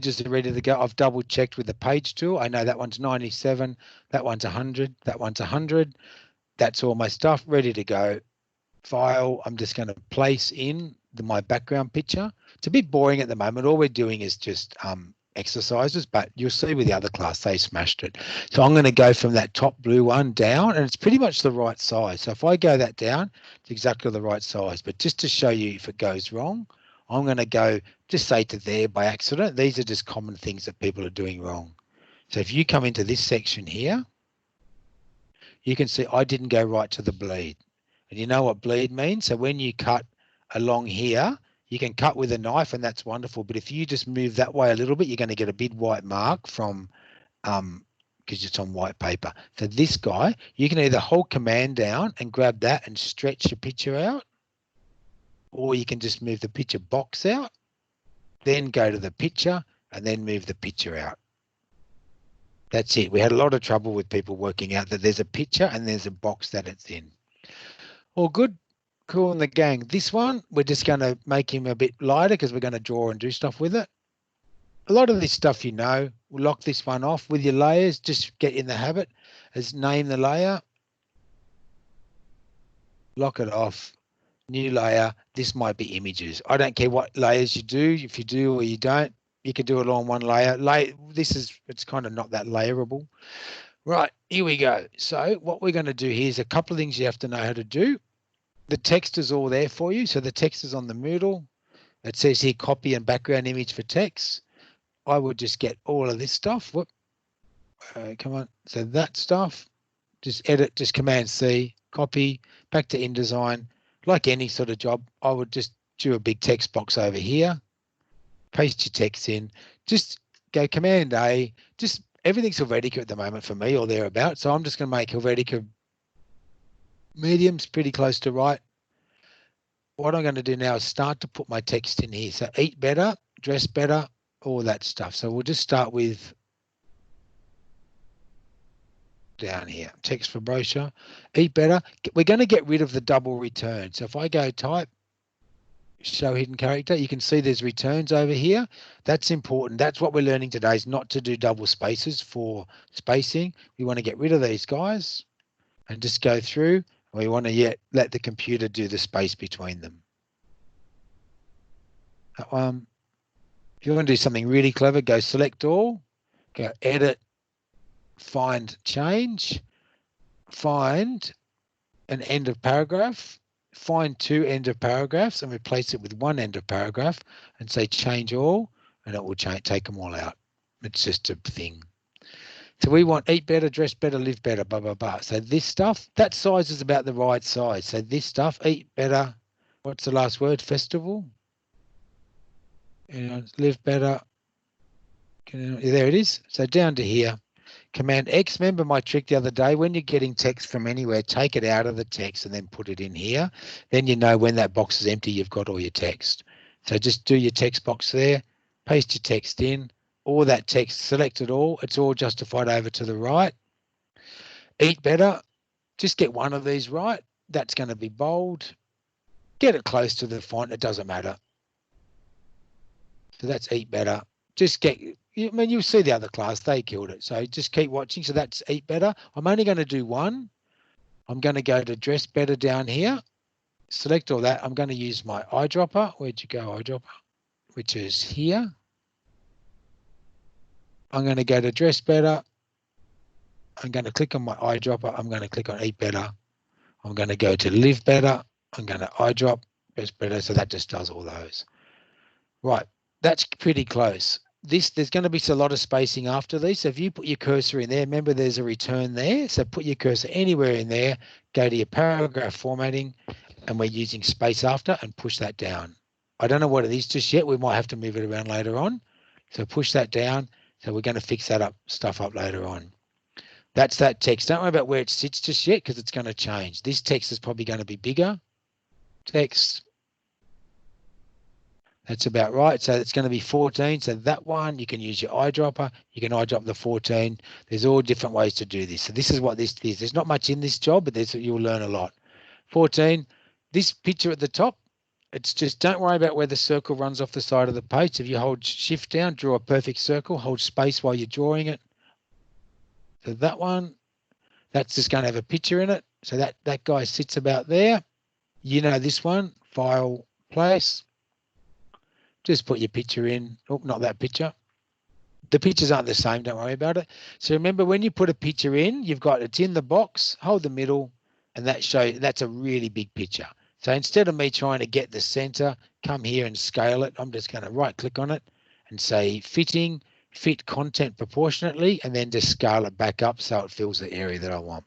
are ready to go. I've double checked with the page tool. I know that one's 97, that one's 100, that one's 100. That's all my stuff ready to go. File, I'm just going to place in my background picture. It's a bit boring at the moment. All we're doing is just exercises, but you'll see with the other class, they smashed it. So I'm going to go from that top blue one down, and it's pretty much the right size. So if I go that down, it's exactly the right size. But just to show you if it goes wrong, I'm going to go just say to there by accident. These are just common things that people are doing wrong. So if you come into this section here, you can see I didn't go right to the bleed. And you know what bleed means? So when you cut along here, you can cut with a knife and that's wonderful. But if you just move that way a little bit, you're going to get a big white mark from, because it's on white paper. So this guy, you can either hold command down and grab that and stretch your picture out, or you can just move the picture box out, then go to the picture and then move the picture out. That's it. We had a lot of trouble with people working out that there's a picture and there's a box that it's in. All good, cool in the gang. This one, we're just going to make him a bit lighter because we're going to draw and do stuff with it. A lot of this stuff, you know, we'll lock this one off with your layers. Just get in the habit as name the layer. Lock it off. New layer. This might be images. I don't care what layers you do. If you do or you don't, you can do it all on one layer. It's kind of not that layerable. Right, here we go. So what we're going to do here is a couple of things you have to know how to do. The text is all there for you. So the text is on the Moodle. It says here copy and background image for text. I would just get all of this stuff. Whoop. Come on. So that stuff, just edit, just Command C, copy, back to InDesign. Like any sort of job, I would just do a big text box over here, paste your text in, just go Command A, just everything's Helvetica at the moment for me or thereabouts. So I'm just going to make Helvetica mediums pretty close to right. What I'm going to do now is start to put my text in here. So eat better, dress better, all that stuff. So we'll just start with down here, text for brochure, eat better. We're going to get rid of the double return. So if I go type, show hidden character, you can see there's returns over here. That's important. That's what we're learning today, is not to do double spaces for spacing. We want to get rid of these guys and just go through. We want to let the computer do the space between them. If you want to do something really clever, go select all, go edit, find change, find an end of paragraph, find two end of paragraphs and replace it with one end of paragraph and say change all, and it will take them all out. It's just a thing. So we want eat better, dress better, live better, blah, blah, blah. So this stuff, that size is about the right size. So this stuff, eat better, what's the last word? Festival? Live better. There it is. So down to here. Command X, remember my trick the other day, when you're getting text from anywhere, take it out of the text and then put it in here. Then you know when that box is empty, you've got all your text. So just do your text box there, paste your text in, all that text, select it all. It's all justified over to the right. Eat better, just get one of these right. That's going to be bold. Get it close to the font, it doesn't matter. So that's eat better. Just get, I mean, you'll see the other class, they killed it. So just keep watching. So that's eat better. I'm only going to do one. I'm going to go to dress better down here. Select all that. I'm going to use my eyedropper. Where'd you go, eyedropper? Which is here. I'm going to go to dress better. I'm going to click on my eyedropper. I'm going to click on eat better. I'm going to go to live better. I'm going to eyedrop, dress better. So that just does all those. Right. That's pretty close. There's going to be a lot of spacing after these. So if you put your cursor in there, remember there's a return there. So put your cursor anywhere in there, go to your paragraph formatting, and we're using space after and push that down. I don't know what it is just yet. We might have to move it around later on. So push that down. So we're going to fix that stuff up later on. That's that text. Don't worry about where it sits just yet because it's going to change. This text is probably going to be bigger. Text. That's about right. So it's going to be 14. So that one, you can use your eyedropper. You can eyedrop the 14. There's all different ways to do this. So this is what this is. There's not much in this job, but you'll learn a lot. 14, this picture at the top, It's just, don't worry about where the circle runs off the side of the page. If you hold shift down, draw a perfect circle, hold space while you're drawing it. So that one, that's just going to have a picture in it. So that guy sits about there. You know this one, file, place. Just put your picture in. Oh, not that picture. The pictures aren't the same, don't worry about it. So remember, when you put a picture in, you've got, it's in the box, hold the middle, and that's a really big picture. So instead of me trying to get the center, come here and scale it, I'm just going to right click on it and say fitting, fit content proportionately, and then just scale it back up so it fills the area that I want.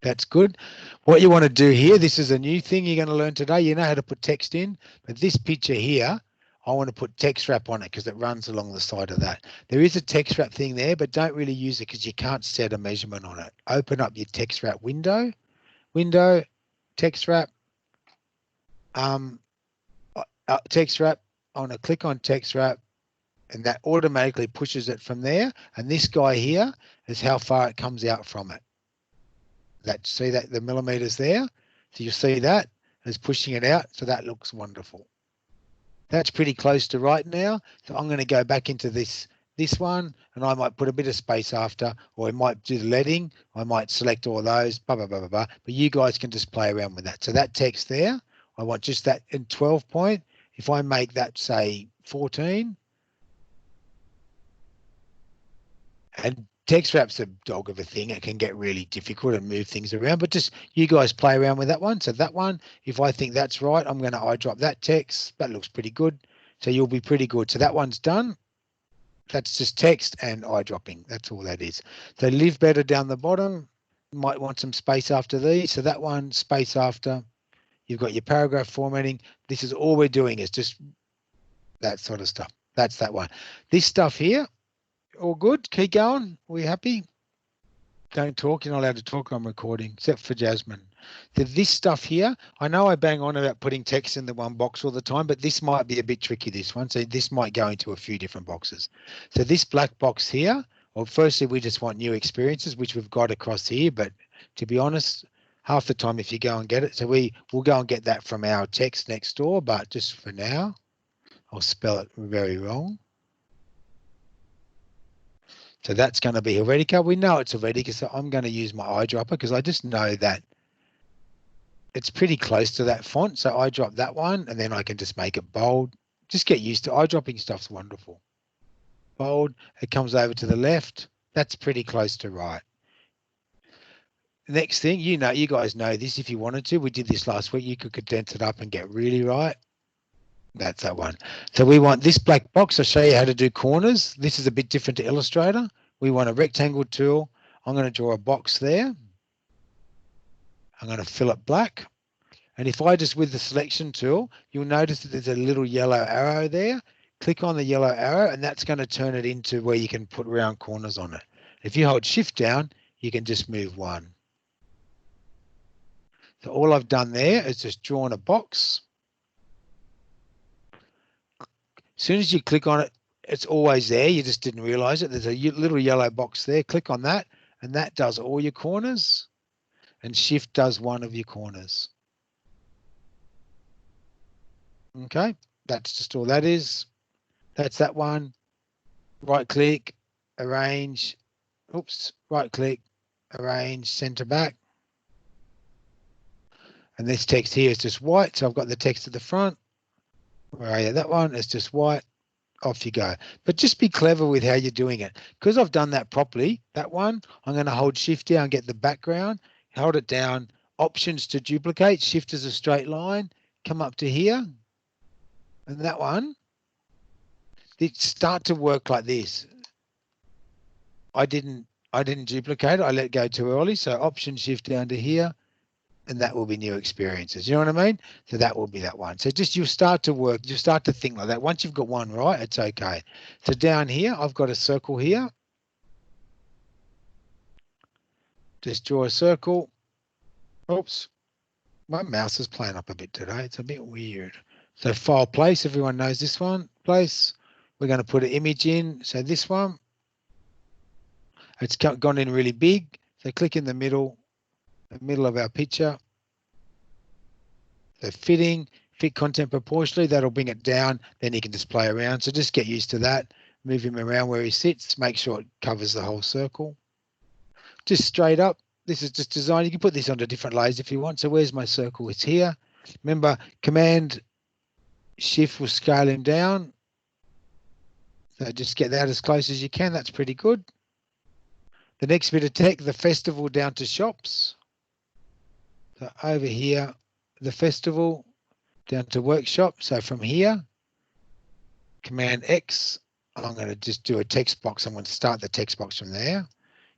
That's good. What you want to do here, this is a new thing you're going to learn today. You know how to put text in, but this picture here, I want to put text wrap on it because it runs along the side of that. There is a text wrap thing there, but don't really use it because you can't set a measurement on it. Open up your text wrap window, text wrap, text wrap. I want to click on text wrap, and that automatically pushes it from there. And this guy here is how far it comes out from it. See that the millimeters there? So you see that is pushing it out. So that looks wonderful. That's pretty close to right now. So I'm going to go back into this one, and I might put a bit of space after, or I might do the leading. I might select all those, blah, blah, blah, blah, blah. But you guys can just play around with that. So that text there, I want just that in 12 point. If I make that, say, 14, and text wrap's a dog of a thing. It can get really difficult and move things around, but just you guys play around with that one. So that one, if I think that's right, I'm going to eyedrop that text. That looks pretty good. So you'll be pretty good. So that one's done. That's just text and eyedropping. That's all that is. So live better down the bottom. You might want some space after these. So that one, space after. You've got your paragraph formatting. This is all we're doing is just that sort of stuff. That's that one. This stuff here, all good? Keep going? We happy? Don't talk. You're not allowed to talk on recording, except for Jasmine. So this stuff here, I know I bang on about putting text in the one box all the time, but this might be a bit tricky, this one. So this might go into a few different boxes. So this black box here, well, firstly, we just want new experiences, which we've got across here. But to be honest, half the time if you go and get it, so we'll go and get that from our text next door. But just for now, I'll spell it very wrong. So that's going to be Helvetica. We know it's Helvetica, so I'm going to use my eyedropper because I just know that it's pretty close to that font. So I drop that one, and then I can just make it bold. Just get used to eyedropping stuff's wonderful. Bold, it comes over to the left. That's pretty close to right. Next thing, you guys know this if you wanted to. We did this last week. You could condense it up and get really right. That's that one. So we want this black box. I'll show you how to do corners. This is a bit different to Illustrator. We want a rectangle tool. I'm going to draw a box there. I'm going to fill it black. And if I just, with the selection tool, you'll notice that there's a little yellow arrow there. Click on the yellow arrow, and that's going to turn it into where you can put round corners on it. If you hold shift down, you can just move one. So all I've done there is just drawn a box. As soon as you click on it, it's always there. You just didn't realize it. There's a little yellow box there. Click on that, and that does all your corners, and shift does one of your corners. Okay, that's just all that is. That's that one. Right click, arrange. Oops, right click, arrange, center back. And this text here is just white. So I've got the text at the front. Where are you? That one is just white. Off you go. But just be clever with how you're doing it. Because I've done that properly, that one, I'm going to hold shift down, get the background, hold it down, options to duplicate, shift as a straight line, come up to here. And that one, it start to work like this. I didn't duplicate it. I let go too early. So option shift down to here. And that will be new experiences. You know what I mean? So that will be that one. So just, you'll start to work, you start to think like that. Once you've got one right, it's okay. So down here, I've got a circle here. Just draw a circle. Oops. My mouse is playing up a bit today. It's a bit weird. So file place, everyone knows this one. Place. We're going to put an image in. So this one, it's gone in really big. So click in the middle of our picture. So fit content proportionally, that'll bring it down. Then you can just play around. So just get used to that. Move him around where he sits. Make sure it covers the whole circle. Just straight up. This is just design. You can put this onto different layers if you want. So where's my circle? It's here. Remember, Command Shift will scale him down. So just get that as close as you can. That's pretty good. The next bit of tech, the festival down to shops. So over here, the festival down to workshop. So from here, Command X, I'm going to just do a text box. I'm going to start the text box from there.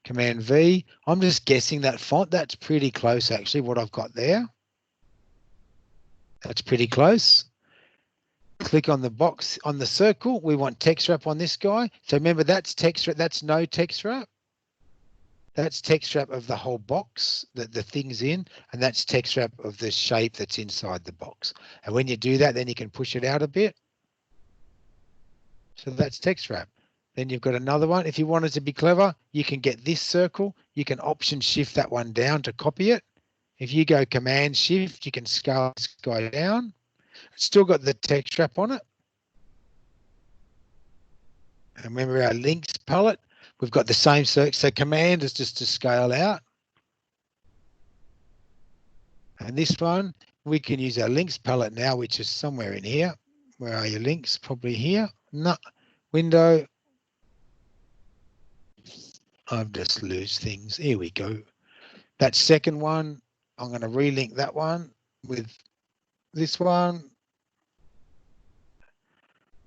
Command V, I'm just guessing that font. That's pretty close, actually, what I've got there. That's pretty close. Click on the box on the circle. We want text wrap on this guy. So remember, that's text wrap. That's no text wrap. That's text wrap of the whole box that the thing's in, and that's text wrap of the shape that's inside the box. And when you do that, then you can push it out a bit. So that's text wrap. Then you've got another one. If you wanted to be clever, you can get this circle. You can Option Shift that one down to copy it. If you go Command Shift, you can scale this guy down. It's still got the text wrap on it. And remember our links palette, we've got the same search. So Command is just to scale out. And this one, we can use our links palette now, which is somewhere in here. Where are your links? Probably here. No, window. I've just lose things. Here we go. That second one, I'm going to relink that one with this one.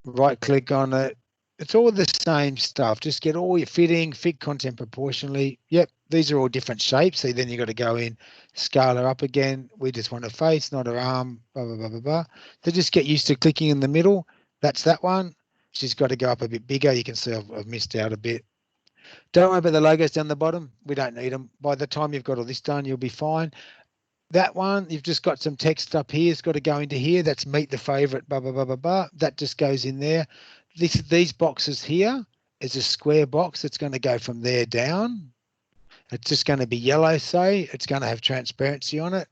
Right click on it. It's all the same stuff. Just get all your fit content proportionally. Yep, these are all different shapes. So then you've got to go in, scale her up again. We just want a face, not her arm, blah, blah, blah, blah, blah. So just get used to clicking in the middle. That's that one. She's got to go up a bit bigger. You can see I've missed out a bit. Don't worry about the logos down the bottom. We don't need them. By the time you've got all this done, you'll be fine. That one, you've just got some text up here. It's got to go into here. That's meet the favorite, blah, blah, blah, blah, blah. That just goes in there. These boxes here is a square box. It's going to go from there down. It's just going to be yellow, say. It's going to have transparency on it.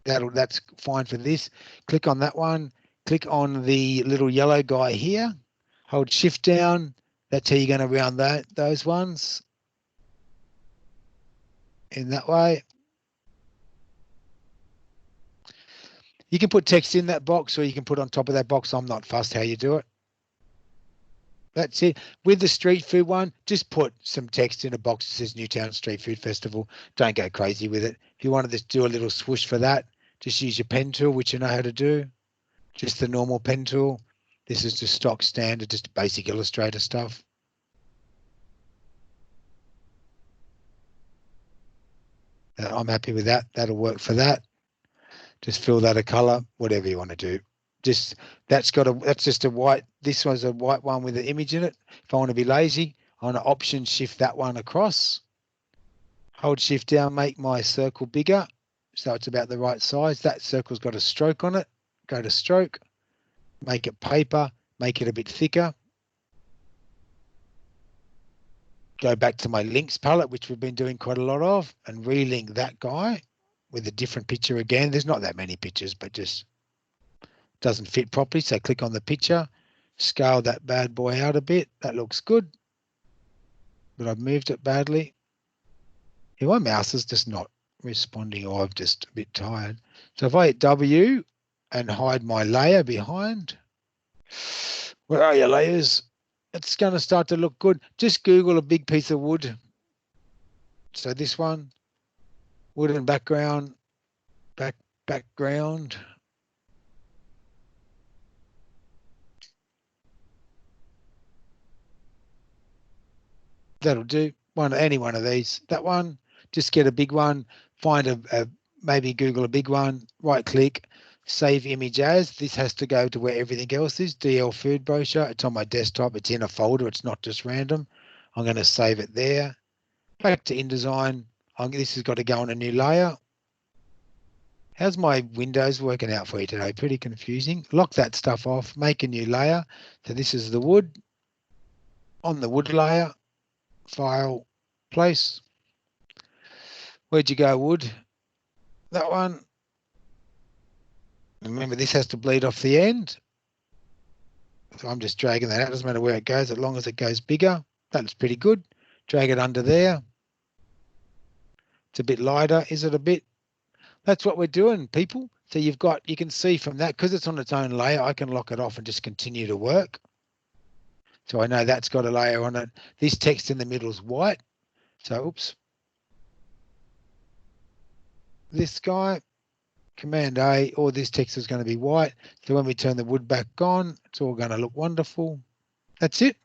That's fine for this. Click on that one. Click on the little yellow guy here. Hold Shift down. That's how you're going to round those ones in that way. You can put text in that box or you can put on top of that box. I'm not fussed how you do it. That's it. With the street food one, just put some text in a box that says Newtown Street Food Festival. Don't go crazy with it. If you wanted to do a little swoosh for that, just use your pen tool, which you know how to do. Just the normal pen tool. This is just stock standard, just basic Illustrator stuff. I'm happy with that. That'll work for that. Just fill that a color, whatever you want to do. That's just a white. This one's a white one with an image in it. If I want to be lazy, I want to Option Shift that one across. Hold Shift down, make my circle bigger, so it's about the right size. That circle's got a stroke on it. Go to stroke, make it paper, make it a bit thicker. Go back to my links palette, which we've been doing quite a lot of, and relink that guy with a different picture again. There's not that many pictures, but just doesn't fit properly. So click on the picture, scale that bad boy out a bit. That looks good, but I've moved it badly. Yeah, my mouse is just not responding, or I'm just a bit tired. So if I hit W and hide my layer behind, where are your layers? It's going to start to look good. Just Google a big piece of wood. So this one, wooden background, background. That'll do. Any one of these. That one, just get a big one. Find maybe Google a big one. Right click, save image as. This has to go to where everything else is. DL food brochure. It's on my desktop. It's in a folder. It's not just random. I'm going to save it there. Back to InDesign. This has got to go on a new layer. How's my Windows working out for you today? Pretty confusing. Lock that stuff off. Make a new layer. So this is the wood. On the wood layer, file, place. Where'd you go, wood? That one. Remember, this has to bleed off the end. So I'm just dragging that out. Doesn't matter where it goes, as long as it goes bigger. That looks pretty good. Drag it under there. It's a bit lighter. Is it a bit? That's what we're doing, people. So you can see from that, because it's on its own layer, I can lock it off and just continue to work. So I know that's got a layer on it. This text in the middle is white. So, oops. This guy, Command A, all this text is going to be white. So when we turn the wood back on, it's all going to look wonderful. That's it.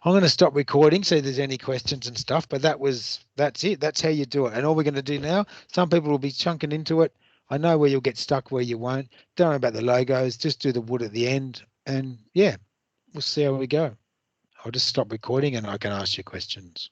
I'm going to stop recording, see if there's any questions and stuff, but that's it. That's how you do it. And all we're going to do now, some people will be chunking into it. I know where you'll get stuck, where you won't. Don't worry about the logos. Just do the wood at the end. And yeah, we'll see how we go. I'll just stop recording and I can ask you questions.